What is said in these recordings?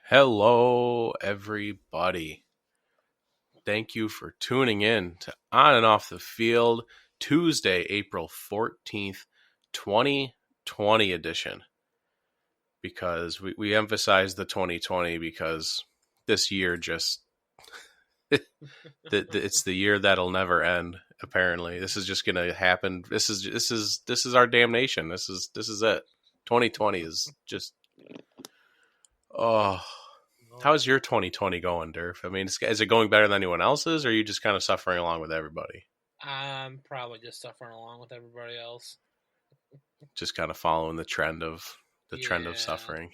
Hello, everybody. Thank you for tuning in to On and Off the Field, Tuesday, April 14th, 2020 edition. Because we emphasize the 2020 because this year just, it's the year that'll never end, apparently. This is just going to happen. This is our damnation. This is it. 2020 is just, oh... How's your 2020 going, Derf? I mean, is it going better than anyone else's, or are you just kind of suffering along with everybody? I'm probably just suffering along with everybody else. Just kind of following the trend of suffering.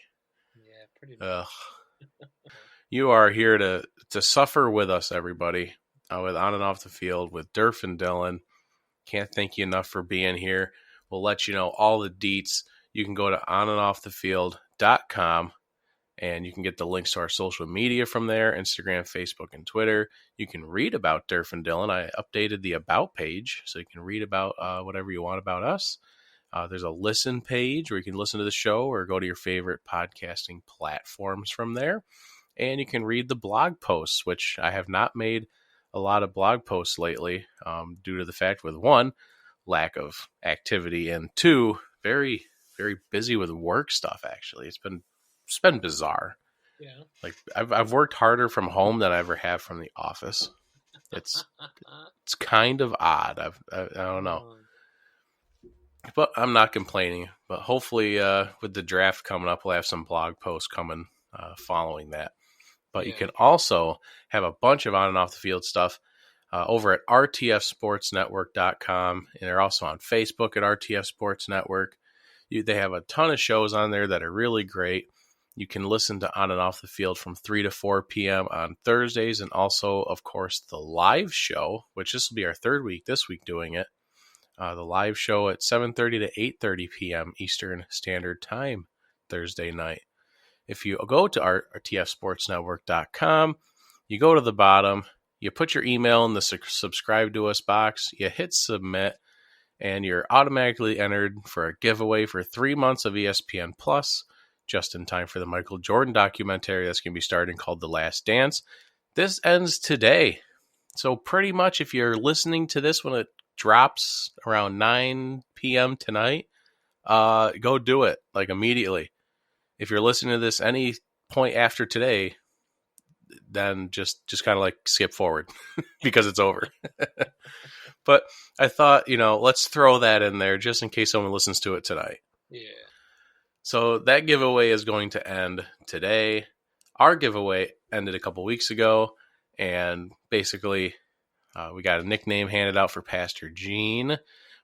Yeah, pretty much. You are here to suffer with us, everybody, with On and Off the Field with Derf and Dylan. Can't thank you enough for being here. We'll let you know all the deets. You can go to onandoffthefield.com. And you can get the links to our social media from there, Instagram, Facebook, and Twitter. You can read about Derf and Dylan. I updated the About page, so you can read about whatever you want about us. There's a listen page where you can listen to the show or go to your favorite podcasting platforms from there. And you can read the blog posts, which I have not made a lot of blog posts lately due to the fact, with one, lack of activity, and two, very, very busy with work stuff, actually. It's been bizarre. Yeah. Like I've worked harder from home than I ever have from the office. It's kind of odd. I don't know, but I'm not complaining. But hopefully, with the draft coming up, we'll have some blog posts coming following that. But you can also have a bunch of on and off the field stuff over at rtfsportsnetwork.com, and they're also on Facebook at RTF Sports Network. They have a ton of shows on there that are really great. You can listen to On and Off the Field from 3 to 4 p.m. on Thursdays, and also, of course, the live show, which this will be our third week this week doing it. The live show at 7:30 to 8:30 p.m. Eastern Standard Time Thursday night. If you go to rtfsportsnetwork.com, you go to the bottom, you put your email in the subscribe to us box, you hit submit, and you're automatically entered for a giveaway for 3 months of ESPN Plus, just in time for the Michael Jordan documentary that's going to be starting called The Last Dance. This ends today. So pretty much if you're listening to this when it drops around 9 p.m. tonight, go do it, like immediately. If you're listening to this any point after today, then just kind of like skip forward because it's over. But I thought, let's throw that in there just in case someone listens to it tonight. Yeah. So that giveaway is going to end today. Our giveaway ended a couple weeks ago, and basically we got a nickname handed out for Pastor Gene.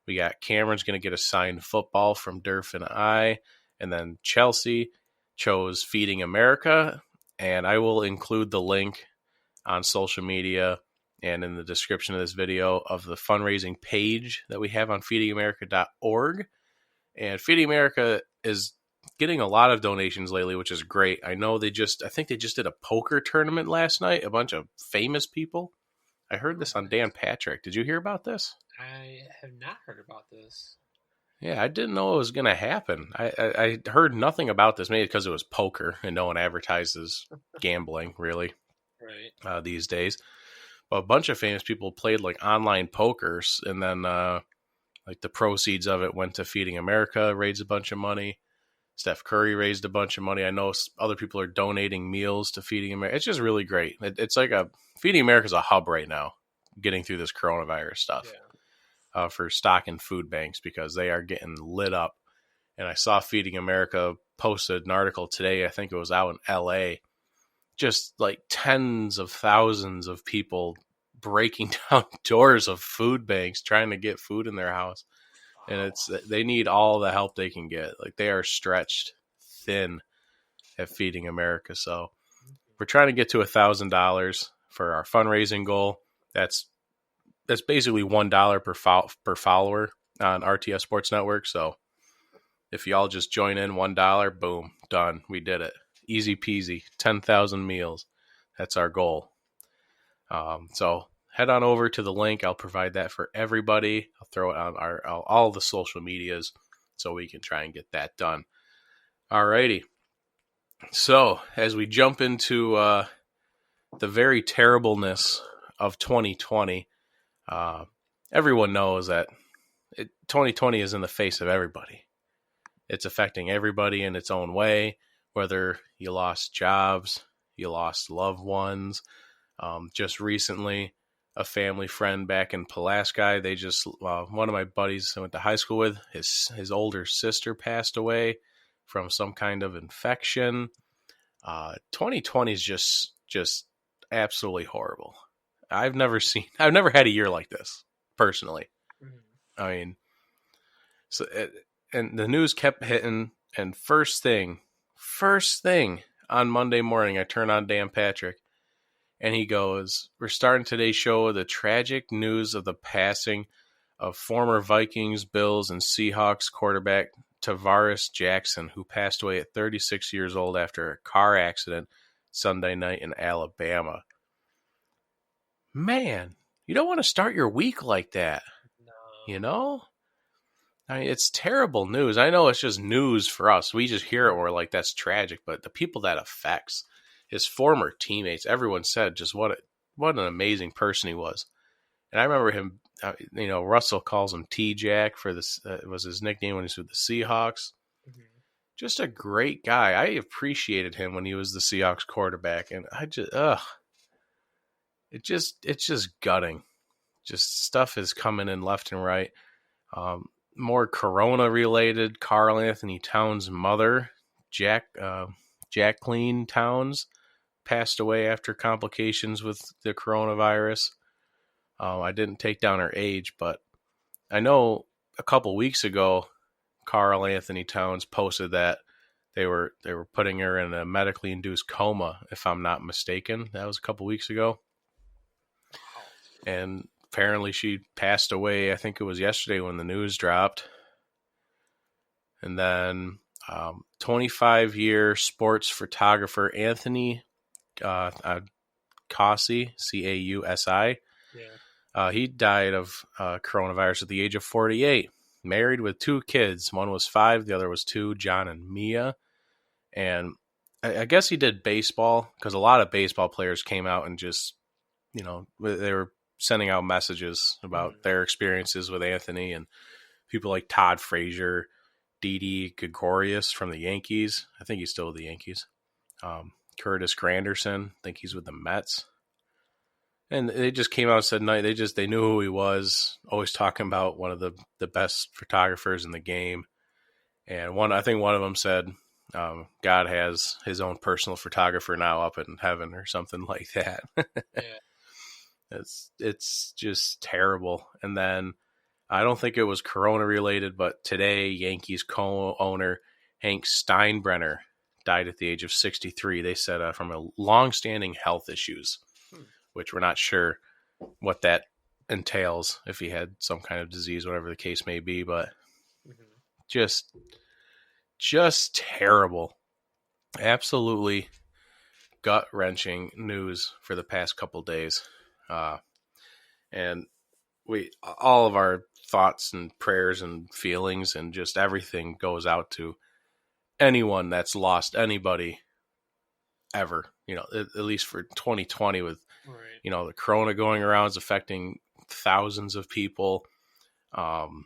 We got Cameron's going to get a signed football from Derf and I, and then Chelsea chose Feeding America, and I will include the link on social media and in the description of this video of the fundraising page that we have on feedingamerica.org. And Feeding America is getting a lot of donations lately, which is great. I know I think they just did a poker tournament last night, a bunch of famous people. I heard this on Dan Patrick. Did you hear about this? I have not heard about this. Yeah, I didn't know it was going to happen. I heard nothing about this, maybe because it was poker and no one advertises gambling, really, right? These days. But a bunch of famous people played like online pokers, and then like the proceeds of it went to Feeding America, raised a bunch of money. Steph Curry raised a bunch of money. I know other people are donating meals to Feeding America. It's just really great. It's like Feeding America is a hub right now, getting through this coronavirus stuff, for stocking food banks because they are getting lit up. And I saw Feeding America posted an article today. I think it was out in LA. Just like tens of thousands of people breaking down doors of food banks trying to get food in their house. And they need all the help they can get. Like, they are stretched thin at Feeding America. So we're trying to get to $1,000 for our fundraising goal. That's basically $1 per follower on RTS Sports Network. So if y'all just join in $1, boom, done. We did it. Easy peasy. 10,000 meals. That's our goal. So head on over to the link. I'll provide that for everybody. I'll throw it on all the social medias so we can try and get that done. Alrighty. So, as we jump into the very terribleness of 2020, everyone knows that 2020 is in the face of everybody. It's affecting everybody in its own way, whether you lost jobs, you lost loved ones. Just recently, a family friend back in Pulaski, one of my buddies I went to high school with, his older sister passed away from some kind of infection. 2020 is just absolutely horrible. I've never had a year like this personally. Mm-hmm. I mean, and the news kept hitting, and first thing on Monday morning, I turn on Dan Patrick, and he goes, "We're starting today's show with the tragic news of the passing of former Vikings, Bills, and Seahawks quarterback Tarvaris Jackson, who passed away at 36 years old after a car accident Sunday night in Alabama." Man, you don't want to start your week like that. No. You know? I mean, it's terrible news. I know it's just news for us. We just hear it and we're like, that's tragic. But the people that affects, his former teammates, everyone said just what an amazing person he was. And I remember him, Russell calls him T-Jack for this, was his nickname when he was with the Seahawks. Mm-hmm. Just a great guy. I appreciated him when he was the Seahawks quarterback. And it's just gutting. Just stuff is coming in left and right. More corona-related. Carl Anthony Towns' mother, Jacqueline Towns, passed away after complications with the coronavirus. I didn't take down her age, but I know a couple weeks ago, Carl Anthony Towns posted that they were putting her in a medically induced coma, if I'm not mistaken. That was a couple weeks ago. And apparently she passed away, I think it was yesterday when the news dropped. And then 25-year sports photographer Anthony Causi, Causi. Yeah. He died of coronavirus at the age of 48. Married with 2 kids. One was 5, the other was 2, John and Mia. And I guess he did baseball, because a lot of baseball players came out and just, they were sending out messages about their experiences with Anthony, and people like Todd Frazier, Didi Gregorius from the Yankees. I think he's still with the Yankees. Curtis Granderson, I think he's with the Mets. And they just came out and said, no, they knew who he was, always talking about one of the best photographers in the game. And I think one of them said, God has his own personal photographer now up in heaven or something like that. Yeah. It's just terrible. And then I don't think it was corona related, but today Yankees co-owner Hank Steinbrenner died at the age of 63. They said from a long-standing health issues, which we're not sure what that entails, if he had some kind of disease, whatever the case may be, but just terrible. Absolutely gut-wrenching news for the past couple days. And all of our thoughts and prayers and feelings and just everything goes out to anyone that's lost anybody ever, at least for 2020 with, the corona going around is affecting thousands of people. And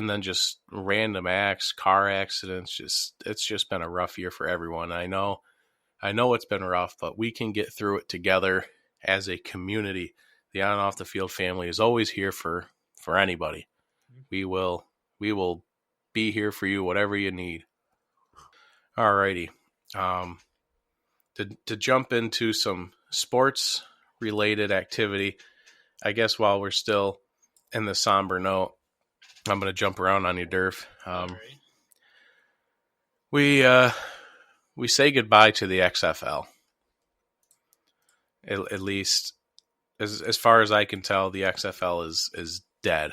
then just random car accidents. It's just been a rough year for everyone. I know it's been rough, but we can get through it together as a community. The on and off the field family is always here for anybody. We will be here for you, whatever you need. Alrighty. To jump into some sports related activity, I guess while we're still in the somber note, I'm going to jump around on you, Derf. We say goodbye to the XFL. At least, as far as I can tell, the XFL is dead.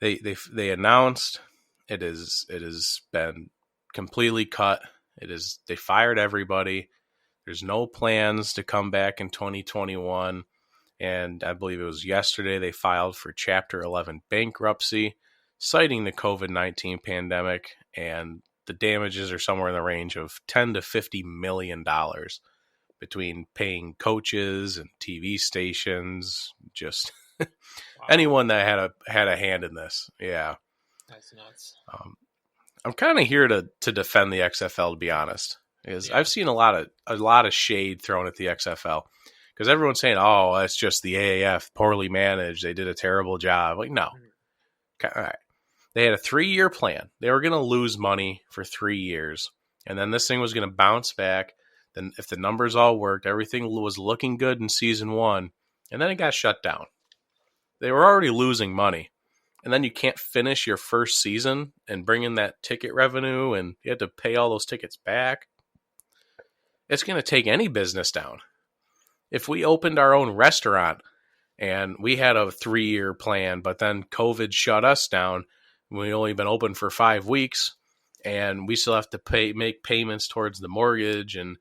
They announced it has been completely cut. They fired everybody. There's no plans to come back in 2021. And I believe it was yesterday they filed for Chapter 11 bankruptcy, citing the COVID-19 pandemic and the damages are somewhere in the range of $10 to $50 million between paying coaches and TV stations, just Wow. anyone that had a hand in this. Yeah. That's nuts. I'm kind of here to defend the XFL, to be honest, because I've seen a lot of shade thrown at the XFL, because everyone's saying, "Oh, that's just the AAF, poorly managed. They did a terrible job." Like, no, all right. They had a 3-year plan. They were going to lose money for 3 years, and then this thing was going to bounce back. Then, if the numbers all worked, everything was looking good in season 1, and then it got shut down. They were already losing money. And then you can't finish your first season and bring in that ticket revenue, and you have to pay all those tickets back. It's going to take any business down. If we opened our own restaurant and we had a 3-year plan, but then COVID shut us down, we only been open for 5 weeks, and we still have to make payments towards the mortgage and,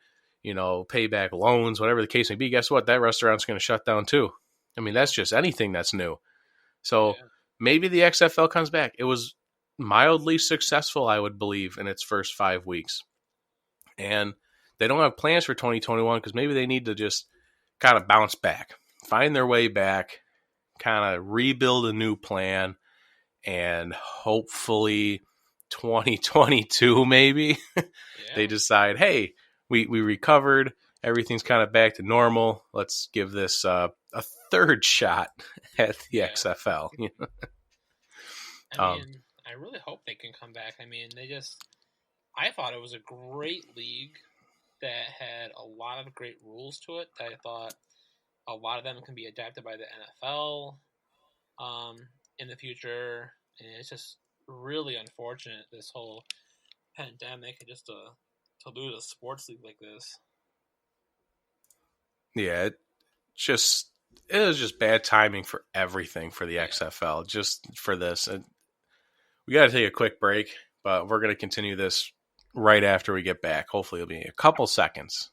pay back loans, whatever the case may be, guess what? That restaurant's going to shut down too. I mean, that's just anything that's new. So maybe the XFL comes back. It was mildly successful, I would believe, in its first 5 weeks. And they don't have plans for 2021 because maybe they need to just kind of bounce back, find their way back, kind of rebuild a new plan, and hopefully 2022 maybe they decide, hey, we recovered. Everything's kind of back to normal. Let's give this a third shot at the XFL. I mean, I really hope they can come back. I mean, I thought it was a great league that had a lot of great rules to it. I thought a lot of them can be adapted by the NFL in the future. And it's just really unfortunate, this whole pandemic, and just to lose a sports league like this. Yeah, it was just bad timing for everything for the XFL, just for this. We got to take a quick break, but we're going to continue this right after we get back. Hopefully it'll be a couple seconds.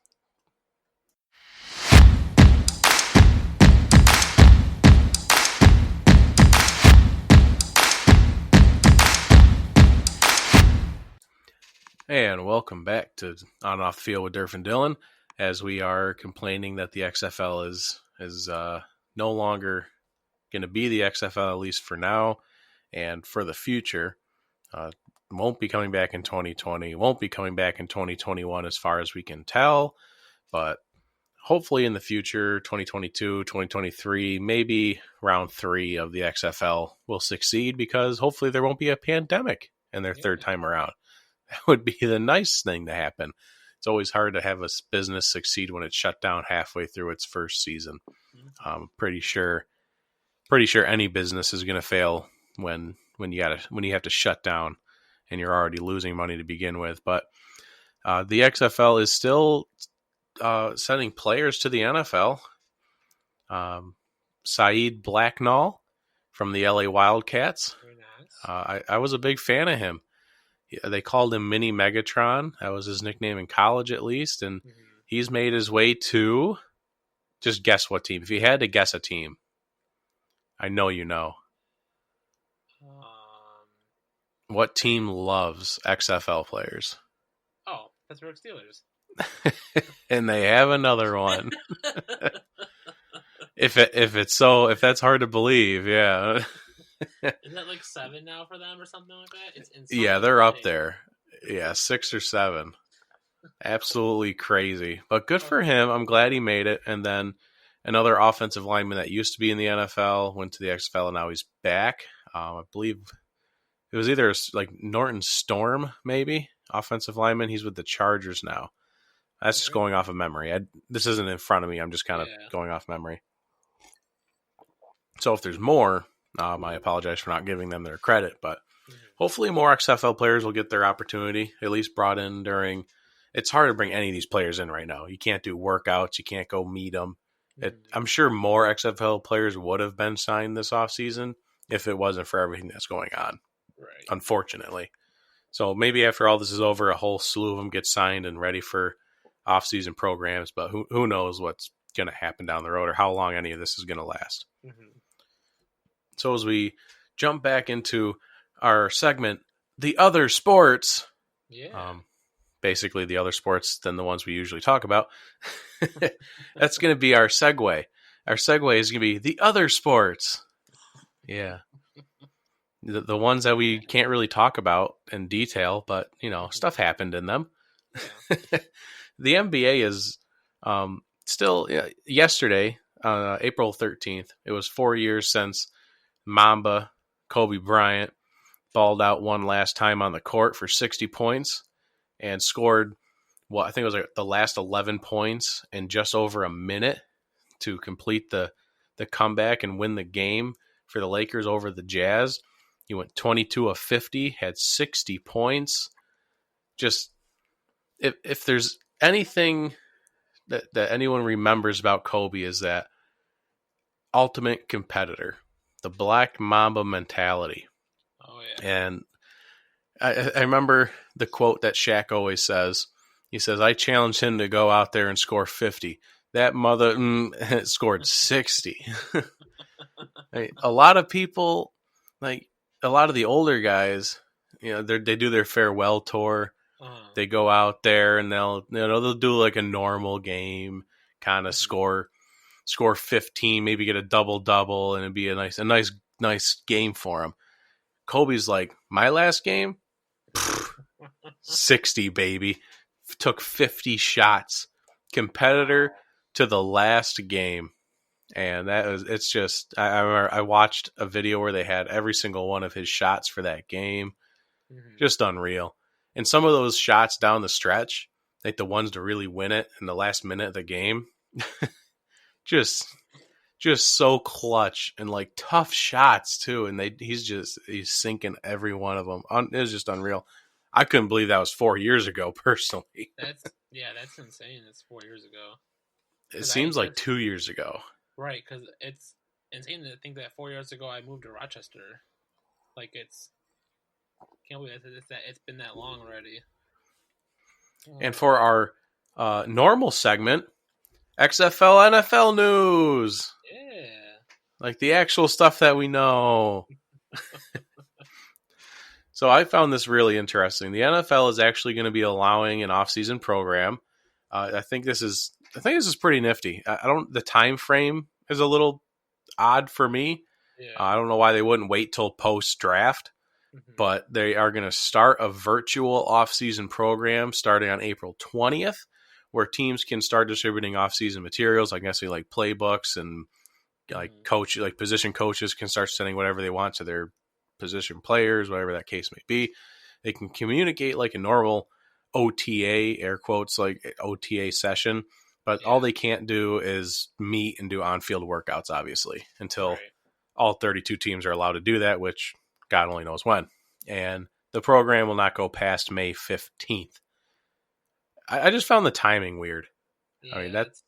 And welcome back to On and Off the Field with Derf and Dylan, as we are complaining that the XFL is no longer going to be the XFL, at least for now and for the future. Won't be coming back in 2020, won't be coming back in 2021 as far as we can tell, but hopefully in the future, 2022, 2023, maybe round 3 of the XFL will succeed, because hopefully there won't be a pandemic in their third time around. That would be the nice thing to happen. It's always hard to have a business succeed when it's shut down halfway through its first season. Pretty sure any business is going to fail when you have to shut down and you're already losing money to begin with. But the XFL is still sending players to the NFL. Saeed Blacknall from the LA Wildcats. Very nice. I was a big fan of him. They called him Mini Megatron. That was his nickname in college, at least. And he's made his way to, just guess what team. If you had to guess a team, I know you know. What team loves XFL players? Oh, Pittsburgh Steelers. And they have another one. If that's hard to believe, yeah. Is that like 7 now for them or something like that? It's insane. Yeah, they're up there. Yeah, 6 or 7. Absolutely crazy. But good for him. I'm glad he made it. And then another offensive lineman that used to be in the NFL went to the XFL, and now he's back. I believe it was either like Norton Storm, maybe, offensive lineman. He's with the Chargers now. That's just going off of memory. This isn't in front of me. I'm just kind of going off memory. So if there's more, I apologize for not giving them their credit, but hopefully more XFL players will get their opportunity, at least brought in during. It's hard to bring any of these players in right now. You can't do workouts. You can't go meet them. I'm sure more XFL players would have been signed this offseason if it wasn't for everything that's going on, unfortunately. So maybe after all this is over, a whole slew of them get signed and ready for offseason programs, but who knows what's going to happen down the road or how long any of this is going to last. So as we jump back into our segment, the other sports, Yeah. Basically the other sports than the ones we usually talk about. That's going to be our segue. Our segue is going to be the other sports. Yeah. The ones that we can't really talk about in detail, but, stuff happened in them. Yeah. The NBA is still, yesterday, April 13th, it was 4 years since Mamba, Kobe Bryant, balled out one last time on the court for 60 points and scored, I think it was like the last 11 points in just over a minute to complete the comeback and win the game for the Lakers over the Jazz. He went 22 of 50, had 60 points. Just, if there's anything that anyone remembers about Kobe, is that ultimate competitor, the Black Mamba mentality. Oh, yeah. And I remember the quote that Shaq always says. He says, "I challenged him to go out there and score 50. That mother scored 60. A lot of people, like a lot of the older guys, they do their farewell tour. They go out there and they'll do like a normal game, kind of score 15, maybe get a double, and it'd be a nice game for him. Kobe's like, my last game, 60, baby. Took 50 shots, competitor to the last game. And it's just, I watched a video where they had every single one of his shots for that game. Just unreal. And some of those shots down the stretch, like the ones to really win it in the last minute of the game, just so clutch and like tough shots too. And he's sinking every one of them. It was just unreal. I couldn't believe that was 4 years ago, personally. That's insane. It's 4 years ago. It seems like 2 years ago. Right, because it's insane to think that 4 years ago I moved to Rochester. Like, can't believe it's been that long already. And for our normal segment, XFL NFL news. Yeah. Like the actual stuff that we know. So I found this really interesting. The NFL is actually going to be allowing an off-season program. I think this is pretty nifty. The time frame is a little odd for me. Yeah. I don't know why they wouldn't wait till post-draft, but they are going to start a virtual off-season program starting on April 20th, where teams can start distributing off-season materials, I guess like playbooks, and position coaches can start sending whatever they want to their position players, whatever that case may be. They can communicate like a normal OTA, air quotes, like OTA session, but all they can't do is meet and do on-field workouts, obviously, until all 32 teams are allowed to do that, which God only knows when. And the program will not go past May 15th. I just found the timing weird. Yeah, I mean, that's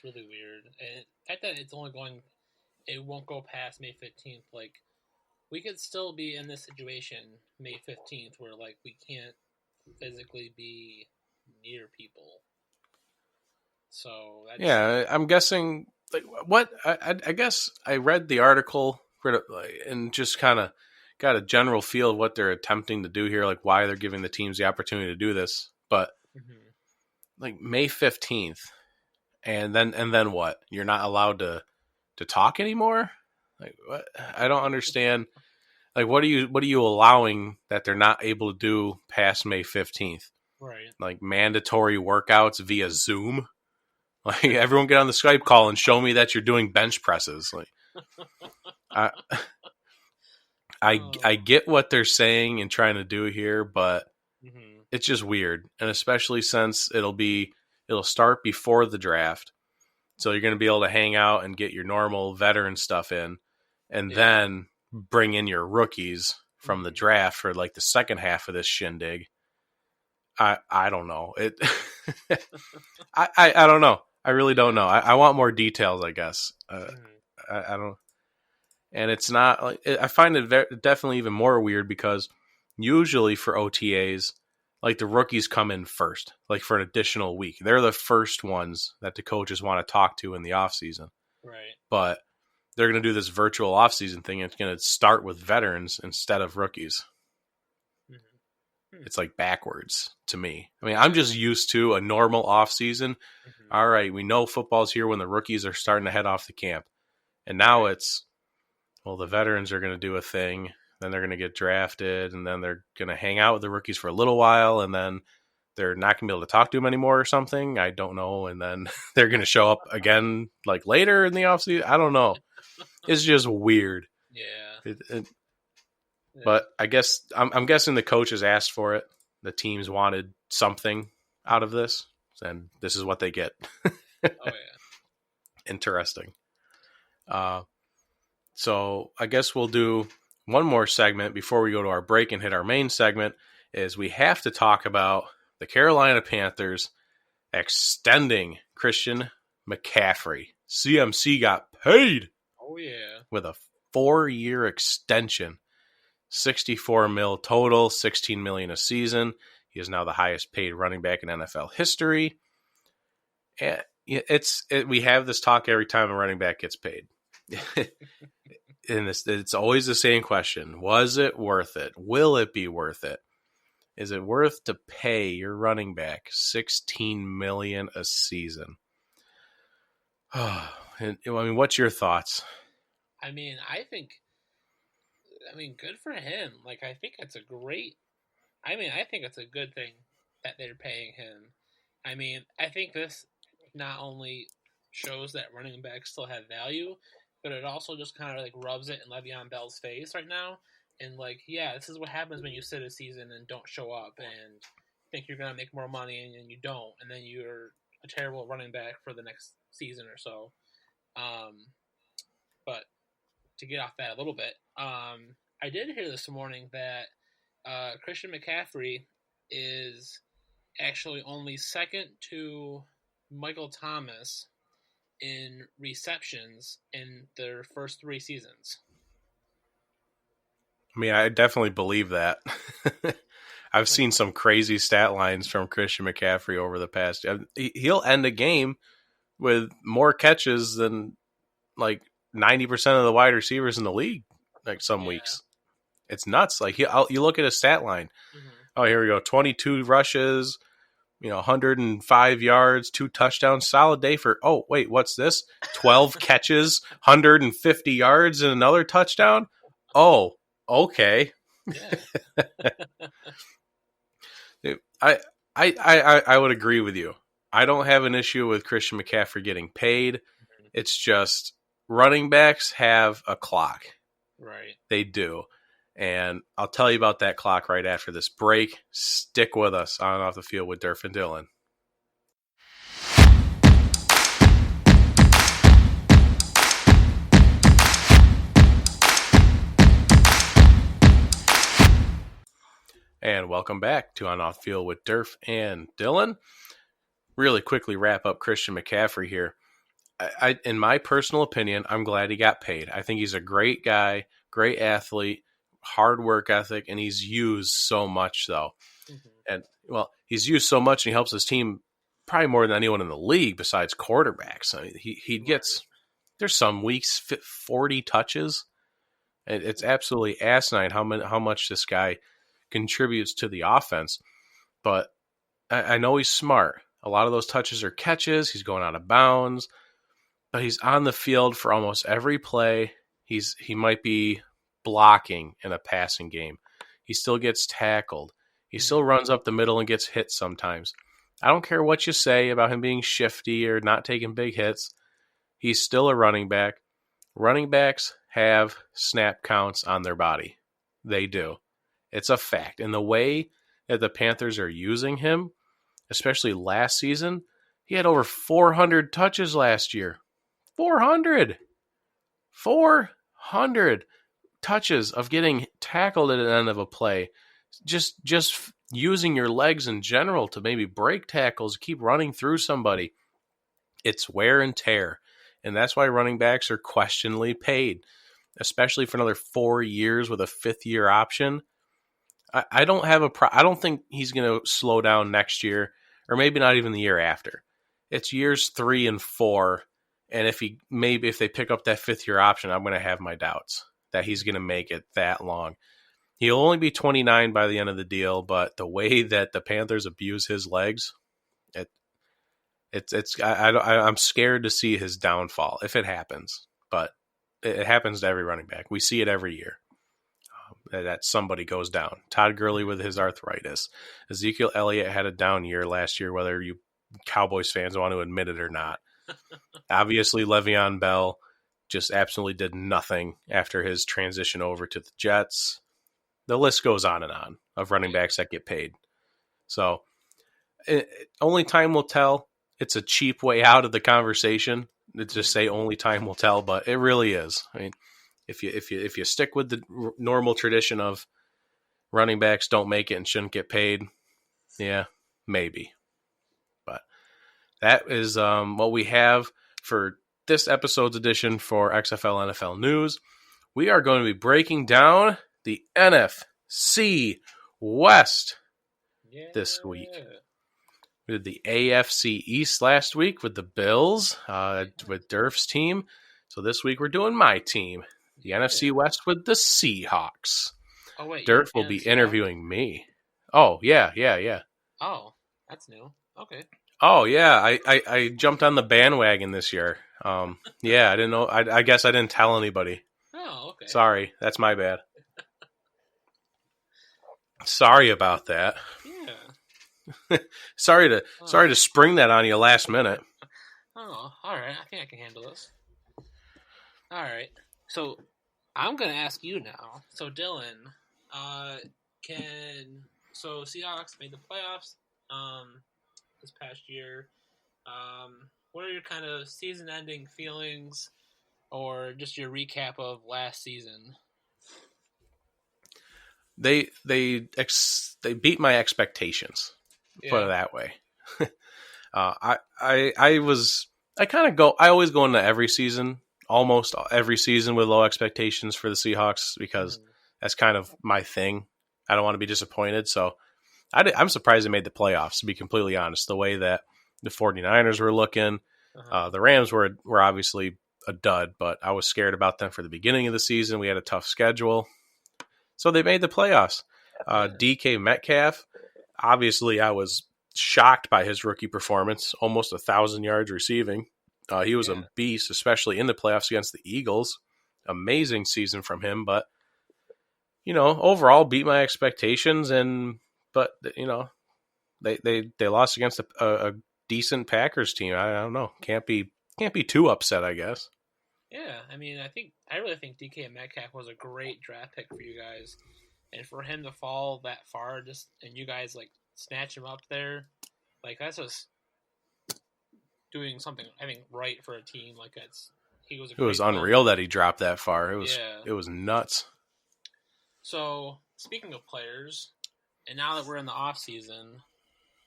really weird. And the fact that it won't go past May 15th, like, we could still be in this situation May 15th where, like, we can't physically be near people. So, I'm guessing, like, what, I guess I read the article and just kind of got a general feel of what they're attempting to do here, like why they're giving the teams the opportunity to do this. But, like, May 15th, and then what? You're not allowed to talk anymore? Like, what? I don't understand. Like, what are you allowing that they're not able to do past May 15th? Right. Like, mandatory workouts via Zoom? Like, everyone get on the Skype call and show me that you're doing bench presses. Like, I get what they're saying and trying to do here, but it's just weird. And especially since it'll start before the draft. So you're going to be able to hang out and get your normal veteran stuff in, and then bring in your rookies from the draft for like the second half of this shindig. I don't know. I don't know. I really don't know. I want more details, I guess. I don't. And it's not like, I find it definitely even more weird because usually for OTAs, like the rookies come in first, like for an additional week. They're the first ones that the coaches want to talk to in the offseason. Right. But they're going to do this virtual offseason thing. And it's going to start with veterans instead of rookies. It's like backwards to me. I mean, I'm just used to a normal off season. Mm-hmm. All right, we know football's here when the rookies are starting to head off the camp. And now it's, well, the veterans are going to do a thing, then they're going to get drafted, and then they're going to hang out with the rookies for a little while, and then they're not going to be able to talk to them anymore or something. I don't know. And then they're going to show up again like later in the offseason. I don't know. It's just weird. Yeah. But I guess I'm guessing the coaches asked for it. The teams wanted something out of this, and this is what they get. Oh, yeah. Interesting. So I guess we'll do one more segment before we go to our break and hit our main segment. Is we have to talk about the Carolina Panthers extending Christian McCaffrey. CMC got paid. Oh, yeah. With a 4-year extension. 64 mil total, 16 million a season. He is now the highest paid running back in NFL history. And we have this talk every time a running back gets paid. And it's always the same question. Was it worth it? Will it be worth it? Is it worth to pay your running back $16 million a season? I mean, what's your thoughts? I mean, good for him. Like, I think it's a good thing that they're paying him. I mean, I think this not only shows that running backs still have value, but it also just kind of like rubs it in Le'Veon Bell's face right now. And like, yeah, this is what happens when you sit a season and don't show up and think you're going to make more money and you don't. And then you're a terrible running back for the next season or so. But to get off that a little bit, I did hear this morning that Christian McCaffrey is actually only second to Michael Thomas in receptions in their first 3 seasons. I mean, I definitely believe that. I've seen some crazy stat lines from Christian McCaffrey over the past. He'll end a game with more catches than like 90% of the wide receivers in the league. Like some weeks, it's nuts. Like you look at his stat line. Mm-hmm. Oh, here we go: 22 rushes, 105 yards, 2 touchdowns. Solid day for. Oh, wait, what's this? 12 catches, 150 yards, and another touchdown. Oh, okay. Yeah. I would agree with you. I don't have an issue with Christian McCaffrey getting paid. Mm-hmm. It's just running backs have a clock. Right. They do. And I'll tell you about that clock right after this break. Stick with us on and off the field with Derf and Dylan. And welcome back to On Off Field with Derf and Dylan. Really quickly wrap up Christian McCaffrey here. In my personal opinion, I'm glad he got paid. I think he's a great guy, great athlete, hard work ethic, and he's used so much, though. Mm-hmm. And, well, he's used so much, and he helps his team probably more than anyone in the league besides quarterbacks. I mean, he gets – there's some weeks 40 touches. And it's absolutely asinine how much this guy contributes to the offense. But I know he's smart. A lot of those touches are catches. He's going out of bounds. But he's on the field for almost every play. He might be blocking in a passing game. He still gets tackled. He still runs up the middle and gets hit sometimes. I don't care what you say about him being shifty or not taking big hits. He's still a running back. Running backs have snap counts on their body. They do. It's a fact. And the way that the Panthers are using him, especially last season, he had over 400 touches last year. 400 touches of getting tackled at the end of a play. Just using your legs in general to maybe break tackles, keep running through somebody. It's wear and tear. And that's why running backs are questionably paid, especially for another 4 years with a 5th-year option. I don't think he's going to slow down next year, or maybe not even the year after. It's years 3 and 4. And if they pick up that 5th-year option, I'm going to have my doubts that he's going to make it that long. He'll only be 29 by the end of the deal, but the way that the Panthers abuse his legs, I'm scared to see his downfall if it happens. But it happens to every running back. We see it every year that somebody goes down. Todd Gurley with his arthritis. Ezekiel Elliott had a down year last year, whether you Cowboys fans want to admit it or not. Obviously, Le'Veon Bell just absolutely did nothing after his transition over to the Jets. The list goes on and on of running backs that get paid. So only time will tell. It's a cheap way out of the conversation to just say only time will tell, but it really is. I mean, if you stick with the normal tradition of running backs don't make it and shouldn't get paid, yeah, maybe. But that is what we have for this episode's edition for XFL NFL News. We are going to be breaking down the NFC West this week. We did the AFC East last week with the Bills, with Derf's team. So this week we're doing my team, the NFC West with the Seahawks. Oh, wait. Derf will be interviewing me. Oh, yeah. Oh, that's new. Okay. Oh, yeah. I jumped on the bandwagon this year. Yeah, I didn't know. I guess I didn't tell anybody. Oh, okay. Sorry. That's my bad. Sorry about that. Yeah. Sorry to spring that on you last minute. Oh, all right. I think I can handle this. All right. So I'm going to ask you now. So Dylan, Seahawks made the playoffs this past year. What are your kind of season-ending feelings, or just your recap of last season? They beat my expectations. Put it that way. I always go into almost every season with low expectations for the Seahawks because that's kind of my thing. I don't want to be disappointed. So I'm surprised they made the playoffs, to be completely honest, the way that the 49ers were looking. The Rams were obviously a dud, but I was scared about them for the beginning of the season. We had a tough schedule. So they made the playoffs. DK Metcalf, obviously I was shocked by his rookie performance, almost 1,000 yards receiving. He was a beast, especially in the playoffs against the Eagles. Amazing season from him, but, overall beat my expectations. But they lost against a decent Packers team. I don't know. Can't be too upset, I guess. Yeah, I mean, I really think DK Metcalf was a great draft pick for you guys, and for him to fall that far, and you guys snatch him up there, that's just doing something I think right for a team. It was unreal that he dropped that far. It was nuts. So speaking of players, and now that we're in the off season,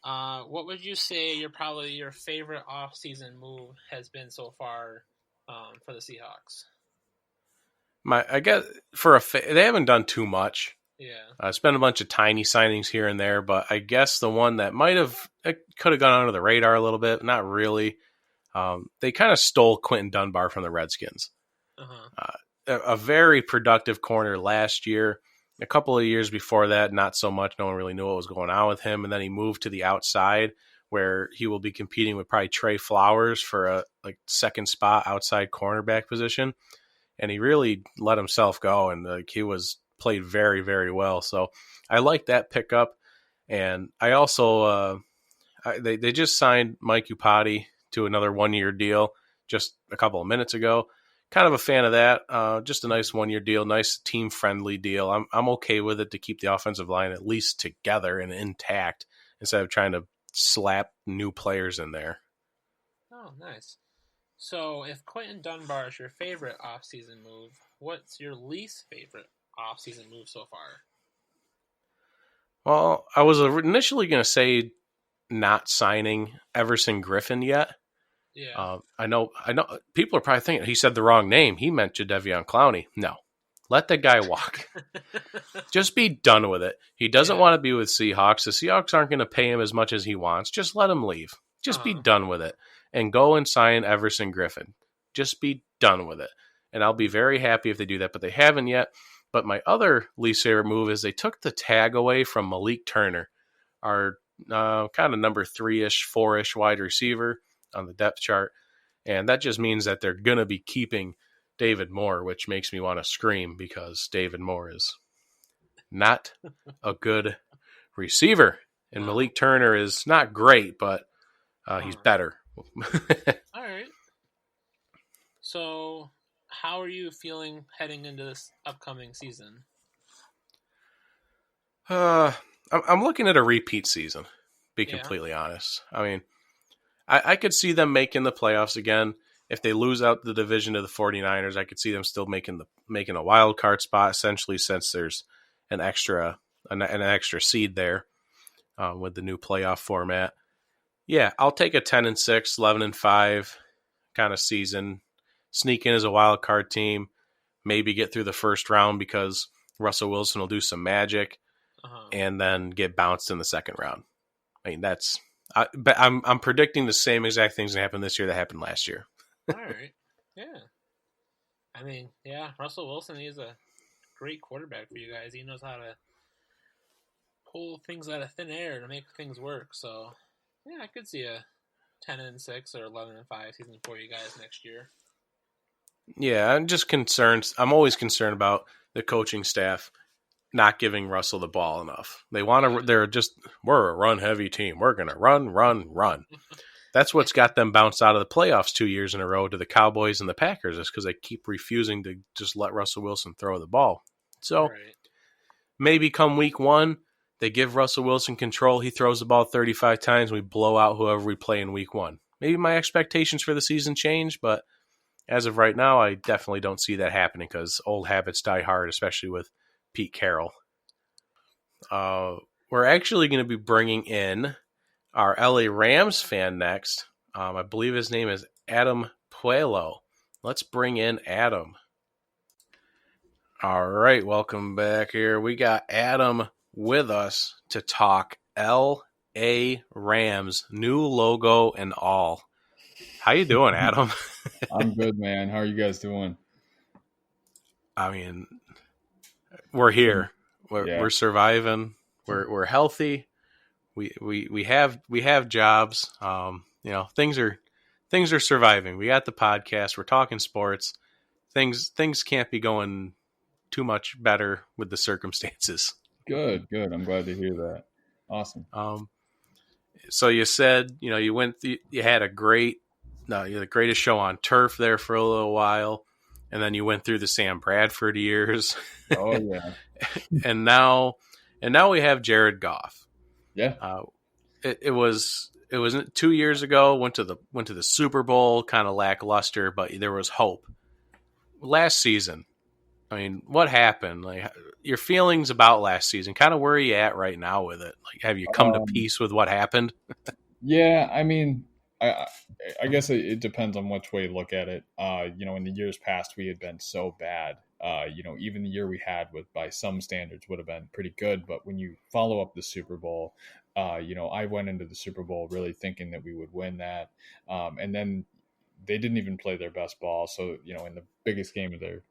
what would you say your favorite off season move has been so far? For the Seahawks, I guess they haven't done too much. Yeah, it's been a bunch of tiny signings here and there, but I guess the one that could have gone under the radar a little bit, not really. They kind of stole Quentin Dunbar from the Redskins. A very productive corner last year. A couple of years before that, not so much. No one really knew what was going on with him, and then he moved to the outside, where he will be competing with probably Trey Flowers for a second spot outside cornerback position. And he really let himself go, and he played very, very well. So I like that pickup. And I also they just signed Mike Upati to another 1-year deal just a couple of minutes ago. Kind of a fan of that. Just a nice 1-year deal, nice team-friendly deal. I'm okay with it to keep the offensive line at least together and intact instead of trying to slap new players in there. Oh, nice. So if Quentin Dunbar is your favorite offseason move, what's your least favorite offseason move so far? Well, I was initially going to say not signing Everson Griffin yet. Yeah. I know people are probably thinking he said the wrong name. He meant Jadeveon Clowney. No. Let the guy walk. Just be done with it. He doesn't want to be with Seahawks. The Seahawks aren't going to pay him as much as he wants. Just let him leave. Just be done with it. And go and sign Everson Griffin. Just be done with it. And I'll be very happy if they do that, but they haven't yet. But my other least favorite move is they took the tag away from Malik Turner, our kind of number 3-ish, 4-ish wide receiver on the depth chart. And that just means that they're going to be keeping David Moore, which makes me want to scream because David Moore is not a good receiver. And Malik Turner is not great, but he's better. All right. So, how are you feeling heading into this upcoming season? I'm looking at a repeat season, to be completely honest. I mean, I could see them making the playoffs again. If they lose out the division to the 49ers, I could see them still making a wild card spot, essentially, since there's an extra seed there with the new playoff format. Yeah, I'll take a 10-6, 11-5 kind of season. Sneak in as a wild card team, maybe get through the first round because Russell Wilson will do some magic, and then get bounced in the second round. I mean, but I'm predicting the same exact things that happened this year that happened last year. All right, yeah. I mean, yeah, Russell Wilson, he's a great quarterback for you guys. He knows how to pull things out of thin air to make things work. So, yeah, I could see a 10-6 or 11-5 season for you guys next year. Yeah, I'm just concerned. I'm always concerned about the coaching staff not giving Russell the ball enough. They want to. We're a run heavy team. We're gonna run. That's what's got them bounced out of the playoffs 2 years in a row to the Cowboys and the Packers, is because they keep refusing to just let Russell Wilson throw the ball. So maybe come week 1, they give Russell Wilson control. He throws the ball 35 times. We blow out whoever we play in week 1. Maybe my expectations for the season change, but as of right now, I definitely don't see that happening because old habits die hard, especially with Pete Carroll. We're actually going to be bringing in our LA Rams fan next. I believe his name is Adam Puleo. Let's bring in Adam. All right, welcome back here. We got Adam with us to talk LA Rams, new logo and all. How you doing, Adam? I'm good, man. How are you guys doing? I mean, we're here. We're surviving. We're healthy. We have jobs. Things are surviving. We got the podcast. We're talking sports. Things can't be going too much better with the circumstances. Good. I'm glad to hear that. Awesome. So you said you had the greatest show on turf there for a little while, and then you went through the Sam Bradford years. Oh yeah. and now we have Jared Goff. Yeah. It was 2 years ago. Went to the Super Bowl, kind of lackluster, but there was hope. Last season, I mean, what happened? Like, your feelings about last season? Kind of where are you at right now with it? Like, have you come to peace with what happened? Yeah, I mean, I guess it depends on which way you look at it. In the years past, we had been so bad. Even the year we had by some standards would have been pretty good. But when you follow up the Super Bowl, I went into the Super Bowl really thinking that we would win that. And then they didn't even play their best ball. So, in the biggest game of their,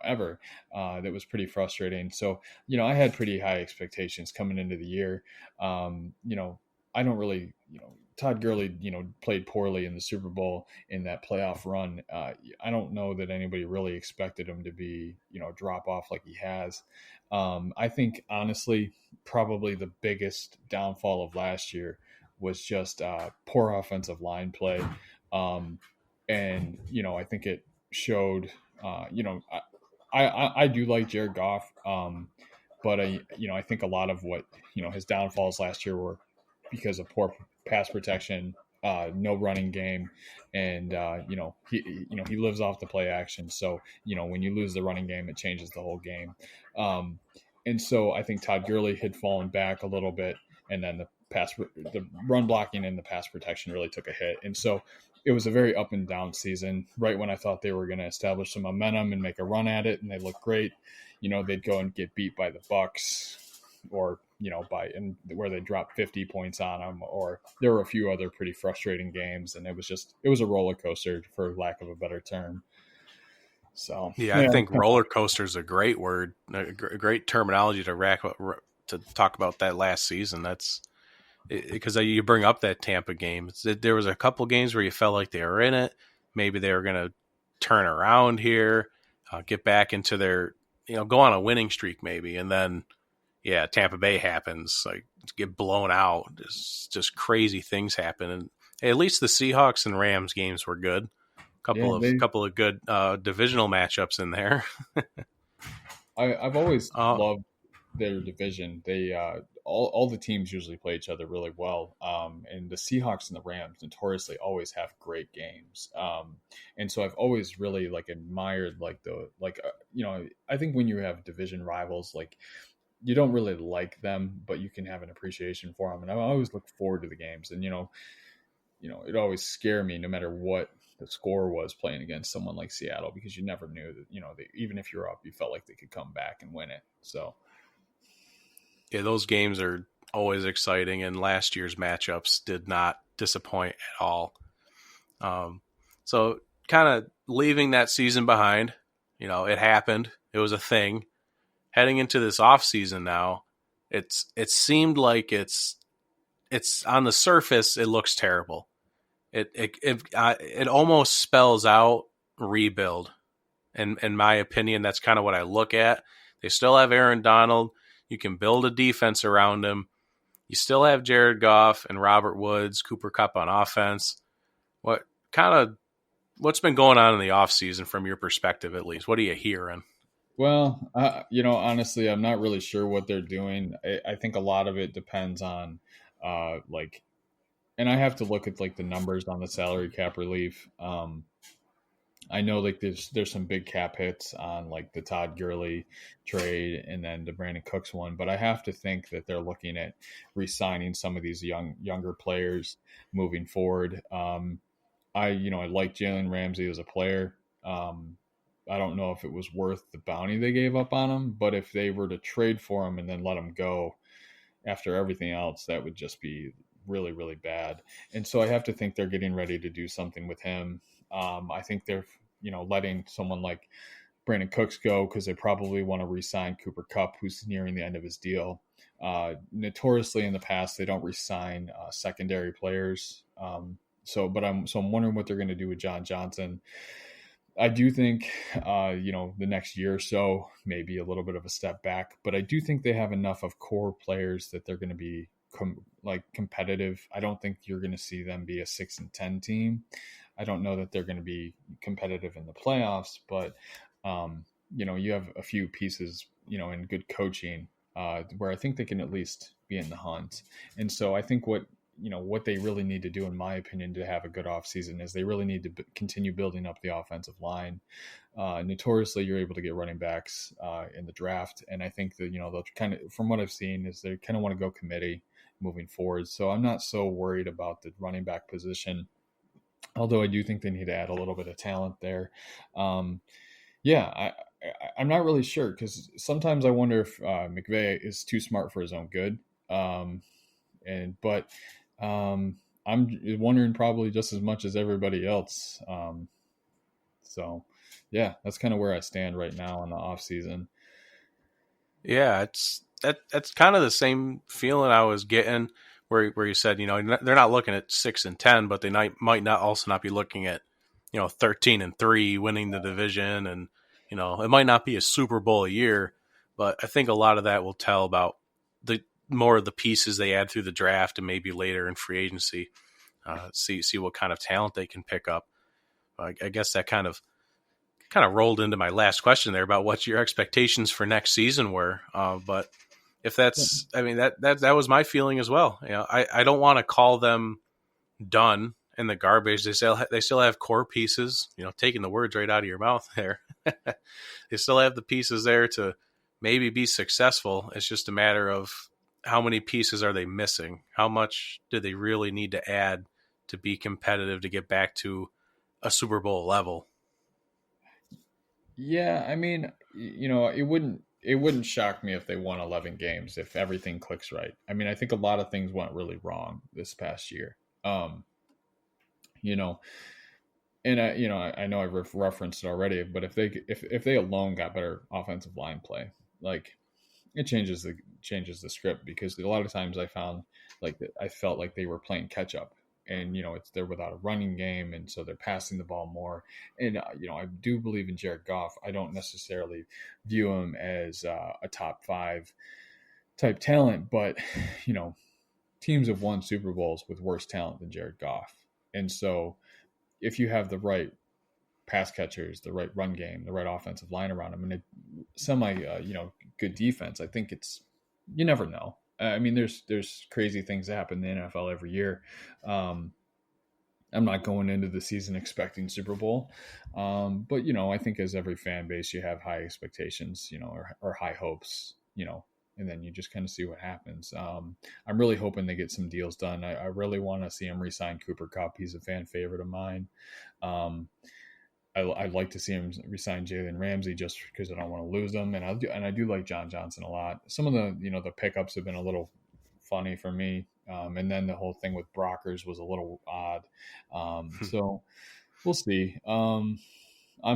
ever, that was pretty frustrating. So, I had pretty high expectations coming into the year. I don't really, Todd Gurley, played poorly in the Super Bowl in that playoff run. I don't know that anybody really expected him to be, drop off like he has. I think, honestly, probably the biggest downfall of last year was just poor offensive line play. And, I think it showed, I do like Jared Goff, but I think a lot of what, his downfalls last year were because of poor pass protection, no running game, and he lives off the play action. So when you lose the running game, it changes the whole game. And so I think Todd Gurley had fallen back a little bit, and then the run blocking and the pass protection really took a hit. And so it was a very up and down season. Right when I thought they were going to establish some momentum and make a run at it, and they looked great, they'd go and get beat by the Bucs, or where they dropped 50 points on them, or there were a few other pretty frustrating games, and it was a roller coaster, for lack of a better term. So yeah, I think roller coaster is a great word, a great terminology to talk about that last season. That's because you bring up that Tampa game. There was a couple games where you felt like they were in it. Maybe they were going to turn around here, get back into their, go on a winning streak maybe. And then, yeah, Tampa Bay happens, like get blown out. Just crazy things happen. And at least the Seahawks and Rams games were good. Couple of good divisional matchups in there. I've always loved their division. They all the teams usually play each other really well. And the Seahawks and the Rams notoriously always have great games. And so I've always really admired I think when you have division rivals, you don't really like them, but you can have an appreciation for them. And I always look forward to the games. And it always scare me no matter what the score was playing against someone like Seattle, because you never knew that, even if you're up, you felt like they could come back and win it. So yeah, those games are always exciting, and last year's matchups did not disappoint at all. So kind of leaving that season behind, it happened. It was a thing. Heading into this off season now, it seemed like it's on the surface, it looks terrible. It almost spells out rebuild. And in my opinion, that's kind of what I look at. They still have Aaron Donald. You can build a defense around him. You still have Jared Goff and Robert Woods, Cooper Kupp on offense. What's been going on in the offseason from your perspective, at least? What are you hearing? Well, honestly, I'm not really sure what they're doing. I think a lot of it depends on and I have to look at the numbers on the salary cap relief. I know there's some big cap hits on the Todd Gurley trade and then the Brandon Cooks one, but I have to think that they're looking at re-signing some of these younger players moving forward. I like Jalen Ramsey as a player. I don't know if it was worth the bounty they gave up on him, but if they were to trade for him and then let him go after everything else, that would just be really, really bad. And so I have to think they're getting ready to do something with him. I think they're, letting someone like Brandon Cooks go because they probably want to re-sign Cooper Kupp, who's nearing the end of his deal. Notoriously in the past, they don't re-sign secondary players. So I'm wondering what they're going to do with John Johnson. I do think, the next year or so, maybe a little bit of a step back, but I do think they have enough of core players that they're going to be competitive. I don't think you're going to see them be a 6-10 team. I don't know that they're going to be competitive in the playoffs, but you have a few pieces, in good coaching, where I think they can at least be in the hunt. And so I think what they really need to do, in my opinion, to have a good offseason is they really need to continue building up the offensive line. Notoriously, you're able to get running backs in the draft. And I think that, they'll kind of, from what I've seen, is they kind of want to go committee moving forward. So I'm not so worried about the running back position, although I do think they need to add a little bit of talent there. I'm not really sure, because sometimes I wonder if McVay is too smart for his own good. I'm wondering probably just as much as everybody else. So yeah, that's kind of where I stand right now in the off season. Yeah, that's kind of the same feeling I was getting where you said, they're not looking at 6-10, but they might not also not be looking at, 13-3 winning the division. And, it might not be a Super Bowl a year, but I think a lot of that will tell about more of the pieces they add through the draft and maybe later in free agency, see what kind of talent they can pick up. I guess that kind of rolled into my last question there about what your expectations for next season were. But if that's, I mean, that was my feeling as well. I don't want to call them done in the garbage. They still have core pieces, taking the words right out of your mouth there. They still have the pieces there to maybe be successful. It's just a matter of how many pieces are they missing? How much do they really need to add to be competitive to get back to a Super Bowl level? Yeah, I mean, it wouldn't shock me if they won 11 games if everything clicks right. I mean, I think a lot of things went really wrong this past year. And I know I've referenced it already, but if they alone got better offensive line play, like it changes the script, because a lot of times I felt like they were playing catch up, and they're without a running game, and so they're passing the ball more. And I do believe in Jared Goff. I don't necessarily view him as a top 5 type talent, but teams have won Super Bowls with worse talent than Jared Goff, and so if you have the right pass catchers, the right run game, the right offensive line around him, and a semi, good defense, I think you never know. I mean, there's crazy things that happen in the NFL every year. I'm not going into the season expecting Super Bowl, but I think as every fan base, you have high expectations, or high hopes, and then you just kind of see what happens. I'm really hoping they get some deals done. I really want to see him re-sign Cooper Kupp. He's a fan favorite of mine. I'd like to see him resign Jalen Ramsey, just because I don't want to lose them, and I do like John Johnson a lot. Some of the the pickups have been a little funny for me, and then the whole thing with Brockers was a little odd. So we'll see. I'm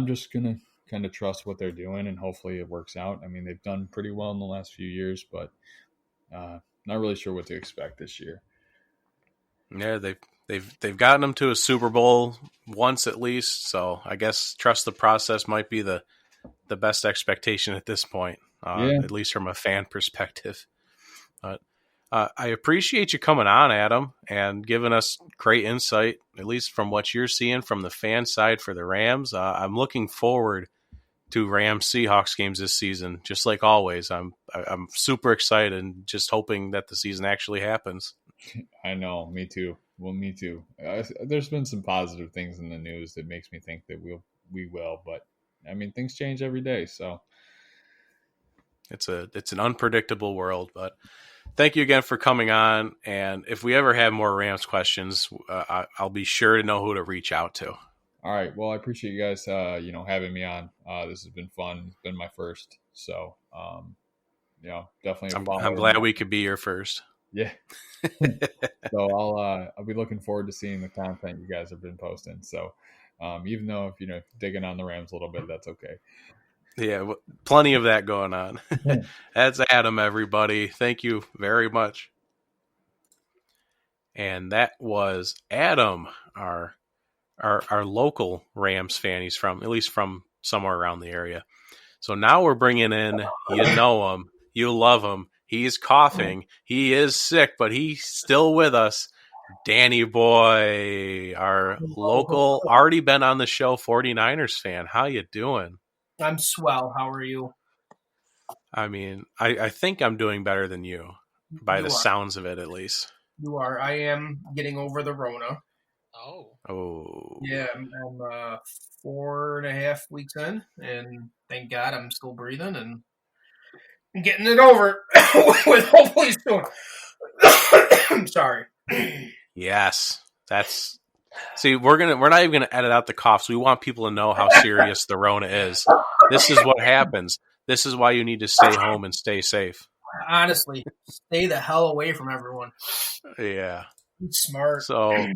just gonna kind of trust what they're doing, and hopefully it works out. I mean, they've done pretty well in the last few years, but not really sure what to expect this year. Yeah, they've gotten them to a Super Bowl once at least, so I guess trust the process might be the best expectation at this point, at least from a fan perspective. But I appreciate you coming on, Adam, and giving us great insight, at least from what you're seeing from the fan side for the Rams. I'm looking forward to Rams Seahawks games this season, just like always. I'm super excited and just hoping that the season actually happens. I know, me too. Well, me too. There's been some positive things in the news that makes me think that we will, but I mean, things change every day, so it's an unpredictable world. But thank you again for coming on. And if we ever have more Rams questions, I'll be sure to know who to reach out to. All right. Well, I appreciate you guys, having me on. This has been fun. It's been my first, so definitely. I'm glad we could be your first. Yeah. So I'll be looking forward to seeing the content you guys have been posting. So even though if digging on the Rams a little bit, that's okay. Yeah, plenty of that going on. That's Adam, everybody. Thank you very much. And that was Adam, our local Rams fan. He's at least from somewhere around the area. So now we're bringing in, you know him, you love him. He's coughing. He is sick, but he's still with us. Danny Boy, our local, already been on the show 49ers fan. How you doing? I'm swell. How are you? I mean, I think I'm doing better than you, by the sounds of it, at least. You are. I am getting over the Rona. Oh. Yeah, I'm 4.5 weeks in, and thank God I'm still breathing and getting it over with hopefully soon. I'm sorry. Yes, that's. See, we're not even gonna edit out the coughs. We want people to know how serious the Rona is. This is what happens. This is why you need to stay home and stay safe. Honestly, stay the hell away from everyone. Yeah. He's smart. So,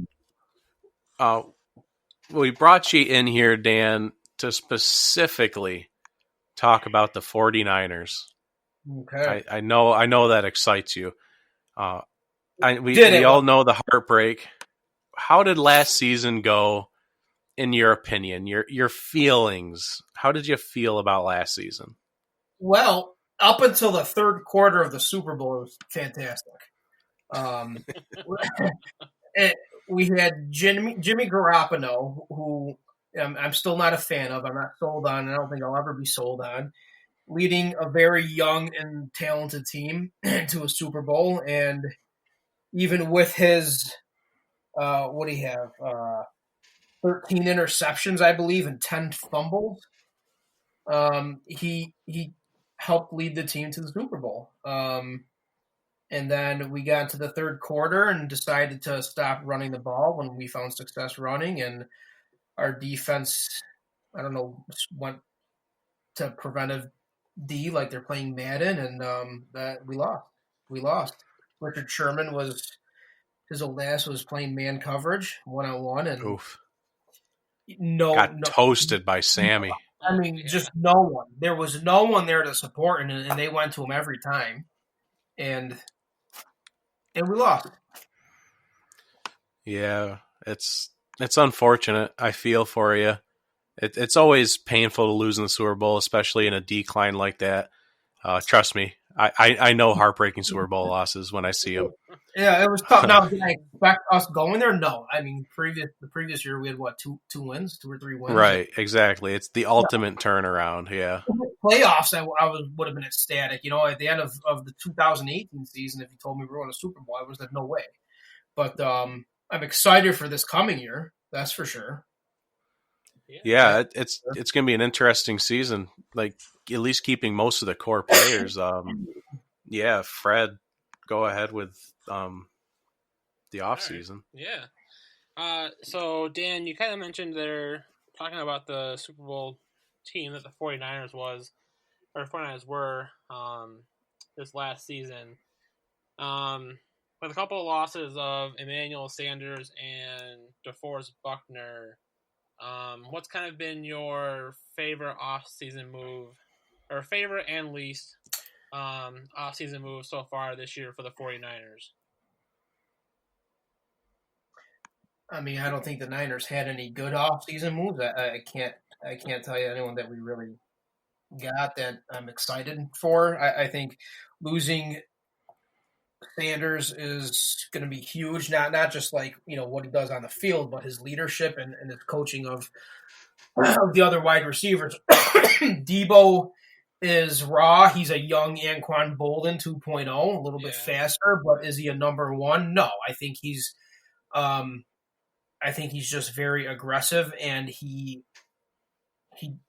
we brought you in here, Dan, to specifically talk about the 49ers. Okay. I know that excites you. We all know the heartbreak. How did last season go, in your opinion? Your feelings. How did you feel about last season? Well, up until the third quarter of the Super Bowl, it was fantastic. We had Jimmy Garoppolo, who I'm still not a fan of. I'm not sold on, and I don't think I'll ever be sold on, leading a very young and talented team to a Super Bowl. And even with his, what do you have, 13 interceptions, I believe, and 10 fumbles, he helped lead the team to the Super Bowl. And then we got to the third quarter and decided to stop running the ball when we found success running. And our defense, I don't know, went to preventive D like they're playing Madden, and that we lost. We lost. Richard Sherman his old ass was playing man coverage 1-on-1, and oof. got toasted by Sammy. I mean, just no one. There was no one there to support, and they went to him every time, and we lost. Yeah, it's unfortunate. I feel for you. It's always painful to lose in the Super Bowl, especially in a decline like that. Trust me, I know heartbreaking Super Bowl losses when I see them. Yeah, it was tough. Now, did I expect us going there? No. I mean, the previous year we had what, two wins, 2 or 3 wins. Right, exactly. It's the ultimate turnaround. Yeah. Playoffs, I would have been ecstatic. You know, at the end of the 2018 season, if you told me we were going to Super Bowl, I was like, no way. But I'm excited for this coming year. That's for sure. Yeah, it's going to be an interesting season. Like, at least keeping most of the core players. Yeah, Fred, go ahead with the off season. Right. Yeah. So Dan, you kind of mentioned they're talking about the Super Bowl team that the 49ers were this last season. With a couple of losses of Emmanuel Sanders and DeForest Buckner, what's kind of been your favorite off-season move, or favorite and least off-season move so far this year for the 49ers? I mean, I don't think the Niners had any good off-season moves. I can't tell you anyone that we really got that I'm excited for. I think losing Sanders is going to be huge. Not just like, you know, what he does on the field, but his leadership and his coaching of the other wide receivers. Debo is raw. He's a young Anquan Bolden 2.0, a little bit faster, but is he a number one? No, I think he's just very aggressive, and he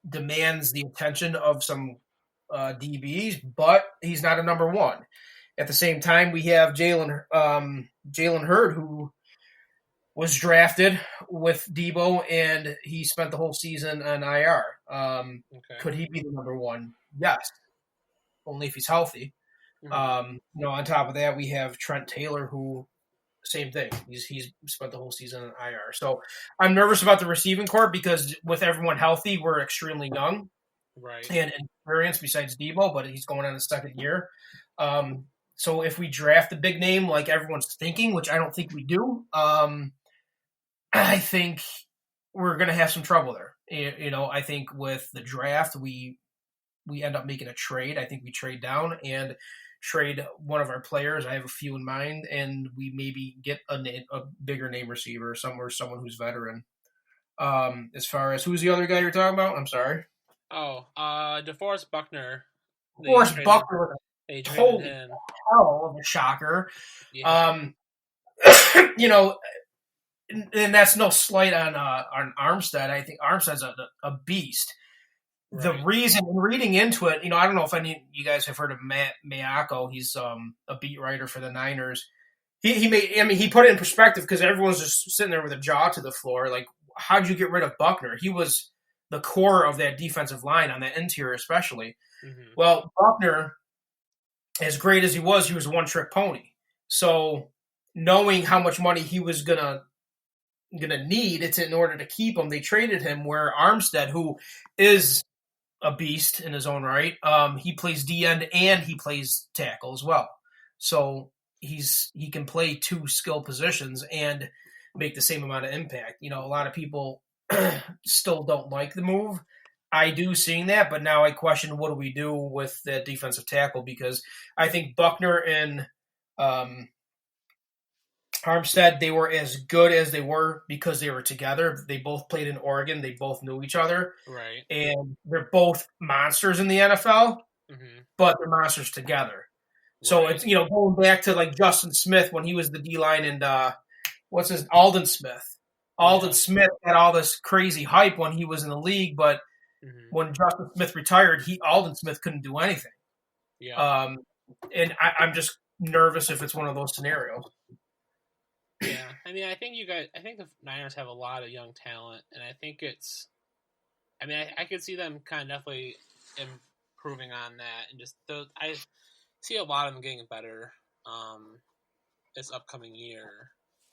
demands the attention of some DBs, but he's not a number one. At the same time, we have Jalen Hurd, who was drafted with Debo, and he spent the whole season on IR. Could he be the number one? Yes, only if he's healthy. Mm-hmm. On top of that, we have Trent Taylor, who same thing. He's spent the whole season on IR. So I'm nervous about the receiving corps because with everyone healthy, we're extremely young, right, and experienced besides Debo, but he's going on his second year. So if we draft a big name like everyone's thinking, which I don't think we do, I think we're going to have some trouble there. You know, I think with the draft, we end up making a trade. I think we trade down and trade one of our players. I have a few in mind, and we maybe get a bigger name receiver, someone who's veteran. As far as who's the other guy you're talking about? I'm sorry. DeForest Buckner. DeForest Buckner was a total hell of a shocker. Yeah. You know, and that's no slight on Armstead. I think Armstead's a beast. Right. The reason, reading into it, you know, I don't know if any of you guys have heard of Matt Mayako. He's a beat writer for the Niners. He put it in perspective because everyone's just sitting there with a jaw to the floor. Like, how'd you get rid of Buckner? He was the core of that defensive line on that interior, especially. Mm-hmm. Well, Buckner, as great as he was a one-trick pony. So knowing how much money he was gonna need, it's in order to keep him, they traded him. Where Armstead, who is a beast in his own right, he plays D-end and he plays tackle as well. So he can play two skill positions and make the same amount of impact. You know, a lot of people still don't like the move. I do seeing that, but now I question what do we do with the defensive tackle, because I think Buckner and Armstead, they were as good as they were because they were together. They both played in Oregon. They both knew each other. Right. And they're both monsters in the NFL, but they're monsters together. Right. So it's, you know, going back to like Justin Smith when he was the D-line and Alden Smith. Alden Smith had all this crazy hype when he was in the league, but when Justin Smith retired, Alden Smith couldn't do anything. Yeah. And I'm just nervous if it's one of those scenarios. Yeah, I mean, I think the Niners have a lot of young talent, and I think I could see them kind of definitely improving on that, and just I see a lot of them getting better this upcoming year.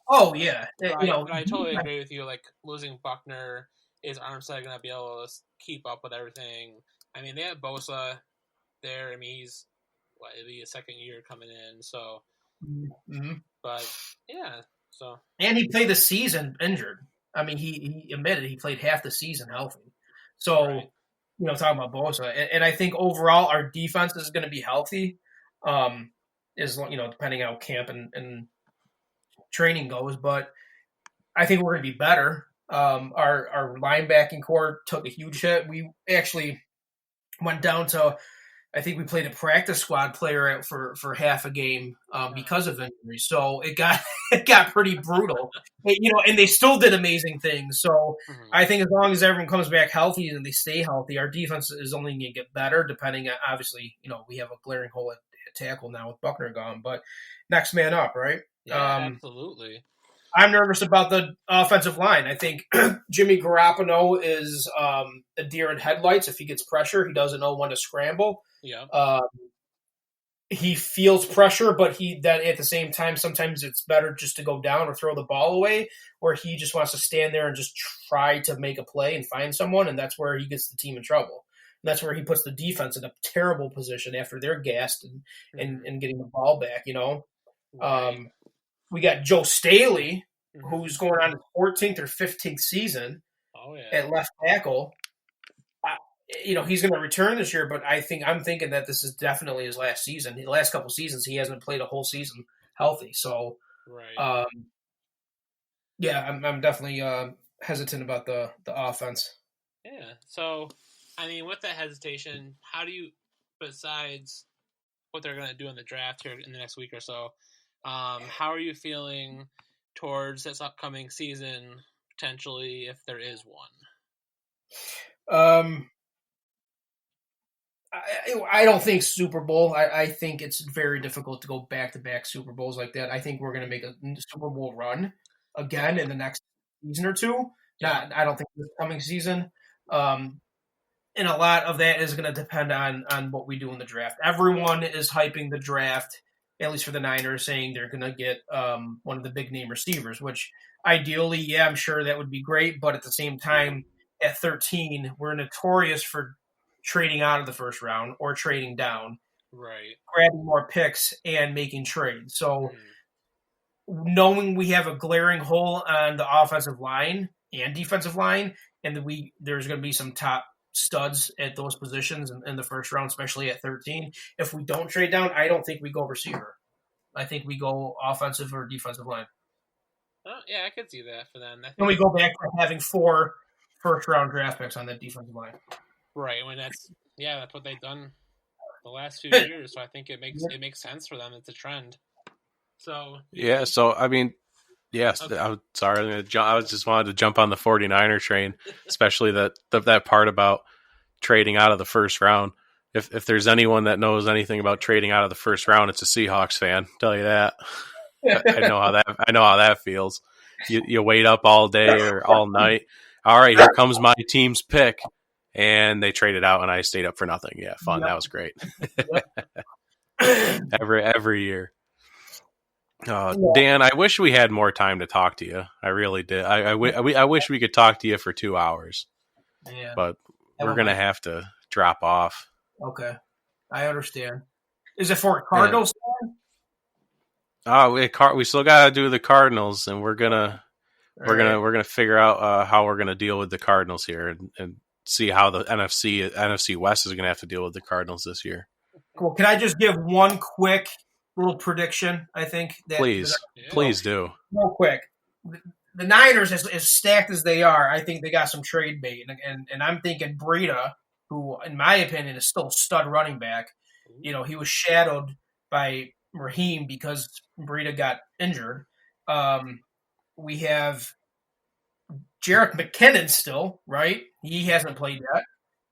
Oh yeah, But I totally agree with you. Like losing Buckner, is Armstead going to be able to keep up with everything? I mean, they have Bosa there. I mean, it'll be a second year coming in. So, but yeah, so. And he played the season injured. I mean, he admitted he played half the season healthy. So, right. Talking about Bosa. And I think overall our defense is going to be healthy, depending on how camp and training goes. But I think we're going to be better. Our linebacking core took a huge hit. We actually went down to, I think we played a practice squad player for half a game because of injury. So it got pretty brutal. And they still did amazing things. So I think as long as everyone comes back healthy and they stay healthy, our defense is only going to get better. Depending on, obviously, we have a glaring hole at tackle now with Buckner gone, but next man up, right? Yeah, absolutely. I'm nervous about the offensive line. I think Jimmy Garoppolo is a deer in headlights. If he gets pressure, he doesn't know when to scramble. Yeah. He feels pressure, but that at the same time, sometimes it's better just to go down or throw the ball away, or he just wants to stand there and just try to make a play and find someone, and that's where he gets the team in trouble. And that's where he puts the defense in a terrible position after they're gassed and getting the ball back, Right. We got Joe Staley, who's going on his 14th or 15th season at left tackle. He's going to return this year, but I'm thinking that this is definitely his last season. The last couple seasons, he hasn't played a whole season healthy. So, right. I'm definitely hesitant about the offense. Yeah. So, I mean, with that hesitation, how do you, besides what they're going to do in the draft here in the next week or so, how are you feeling towards this upcoming season, potentially, if there is one? I don't think Super Bowl. I think it's very difficult to go back-to-back Super Bowls like that. I think we're going to make a Super Bowl run again in the next season or two. I don't think this coming season. And a lot of that is going to depend on what we do in the draft. Everyone is hyping the draft, at least for the Niners, saying they're going to get one of the big-name receivers, which ideally, I'm sure that would be great. But at the same time, at 13, we're notorious for trading out of the first round or trading down, right? Grabbing more picks and making trades. So knowing we have a glaring hole on the offensive line and defensive line, and there's going to be some top studs at those positions in the first round, especially at 13. If we don't trade down, I don't think we go receiver. I think we go offensive or defensive line. Oh, yeah, I could see that for them. And we go back to having 4 first-round draft picks on that defensive line. Right, when that's what they've done the last few years. So I think it makes sense for them. It's a trend. So yeah. So I mean, yes. Okay. I'm sorry. I just wanted to jump on the 49er train, especially that part about trading out of the first round. If there's anyone that knows anything about trading out of the first round, it's a Seahawks fan. I'll tell you that. I know how that feels. You wait up all day or all night. All right, here comes my team's pick. And they traded out, and I stayed up for nothing. Yeah, fun. Yep. That was great. every year. Dan, I wish we had more time to talk to you. I really did. I wish we could talk to you for 2 hours. Yeah. But we're going to have to drop off. Okay. I understand. Is it for Cardinals? We still got to do the Cardinals, and we're gonna figure out how we're gonna deal with the Cardinals here, and see how the NFC West is going to have to deal with the Cardinals this year. Cool. Can I just give one quick little prediction? I think please do. Real quick. The Niners, as stacked as they are, I think they got some trade bait, and I'm thinking Breida, who in my opinion is still a stud running back. He was shadowed by Raheem because Breida got injured. We have Jerick McKinnon still, right? He hasn't played yet.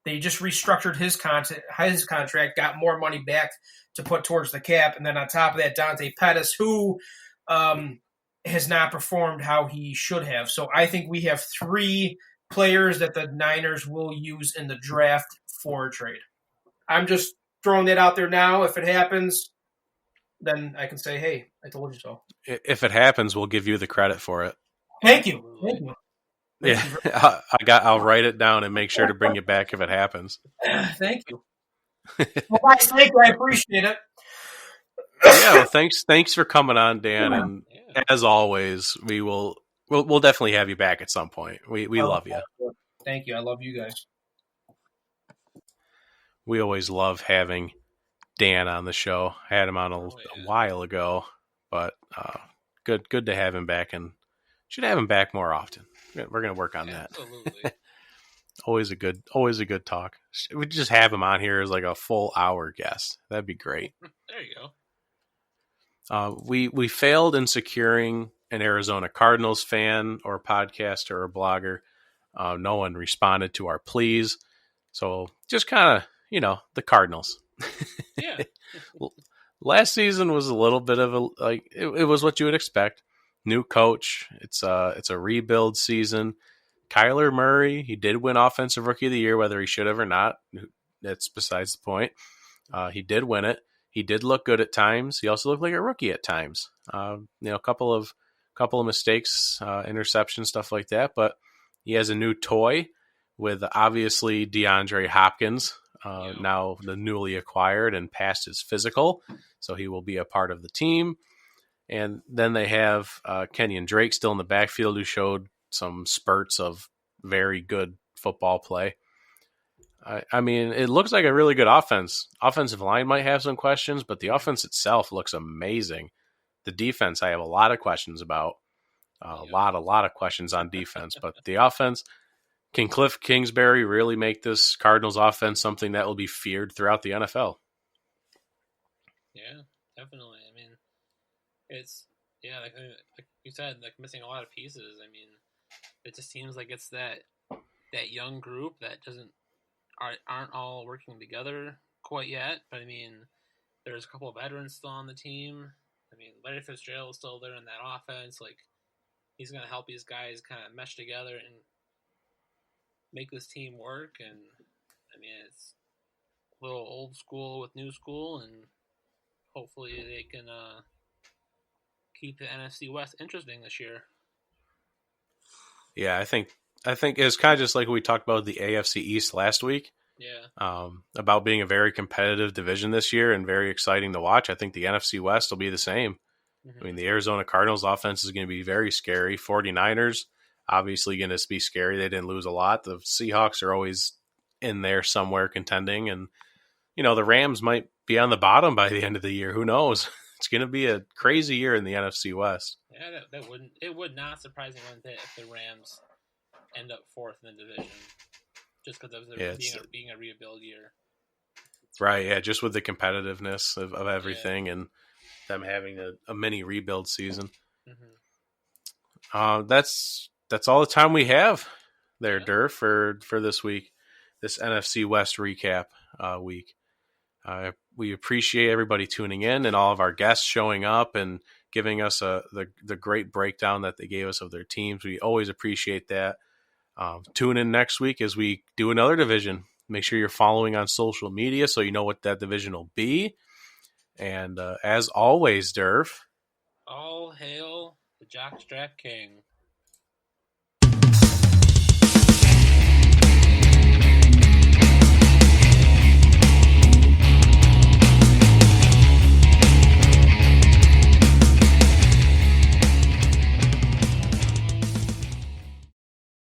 They just restructured his contract, got more money back to put towards the cap, and then on top of that, Dante Pettis, who has not performed how he should have. So I think we have 3 players that the Niners will use in the draft for a trade. I'm just throwing that out there now. If it happens, then I can say, hey, I told you so. If it happens, we'll give you the credit for it. Thank you. Yeah, I'll write it down and make sure to bring you back if it happens. Thank you. Well, thank you. I appreciate it. Yeah, well, thanks for coming on, Dan. And as always, we'll definitely have you back at some point. We love you. Thank you. I love you guys. We always love having Dan on the show. I had him on a while ago, but good to have him back, and should have him back more often. We're gonna work on that. Absolutely. always a good talk. We just have him on here as like a full hour guest. That'd be great. There you go. We failed in securing an Arizona Cardinals fan or podcaster or blogger. No one responded to our pleas. So just kind of, the Cardinals. Yeah. Last season was a little bit of it was what you would expect. New coach. It's a rebuild season. Kyler Murray, he did win Offensive Rookie of the Year, whether he should have or not. That's besides the point. He did win it. He did look good at times. He also looked like a rookie at times. A couple of mistakes, interceptions, stuff like that. But he has a new toy with obviously DeAndre Hopkins, now the newly acquired and passed his physical. So he will be a part of the team. And then they have Kenyon Drake still in the backfield, who showed some spurts of very good football play. I mean, it looks like a really good offense. Offensive line might have some questions, but the offense itself looks amazing. The defense, I have a lot of questions about. A lot of questions on defense. But the offense, can Cliff Kingsbury really make this Cardinals offense something that will be feared throughout the NFL? Yeah, definitely. I mean, it's, like you said, like missing a lot of pieces. I mean, it just seems like it's that young group that aren't all working together quite yet. But I mean, there's a couple of veterans still on the team. I mean, Larry Fitzgerald is still there in that offense. Like, he's going to help these guys kind of mesh together and make this team work. And I mean, it's a little old school with new school, and hopefully they can keep the NFC West interesting this year. Yeah, I think it's kind of just like we talked about the AFC East last week. Yeah. About being a very competitive division this year and very exciting to watch. I think the NFC West will be the same. Mm-hmm. I mean, the Arizona Cardinals offense is going to be very scary. 49ers, obviously going to be scary. They didn't lose a lot. The Seahawks are always in there somewhere contending. And, the Rams might be on the bottom by the end of the year. Who knows? It's going to be a crazy year in the NFC West. Yeah, it would not surprise me one bit if the Rams end up fourth in the division, just because of being a rebuild year. Right, yeah, just with the competitiveness of everything and them having a mini rebuild season. Mm-hmm. That's all the time we have there, Derf, for this week, this NFC West recap week. We appreciate everybody tuning in and all of our guests showing up and giving us the great breakdown that they gave us of their teams. We always appreciate that. Tune in next week as we do another division. Make sure you're following on social media so you know what that division will be. And as always, Derf, all hail the Jockstrap King.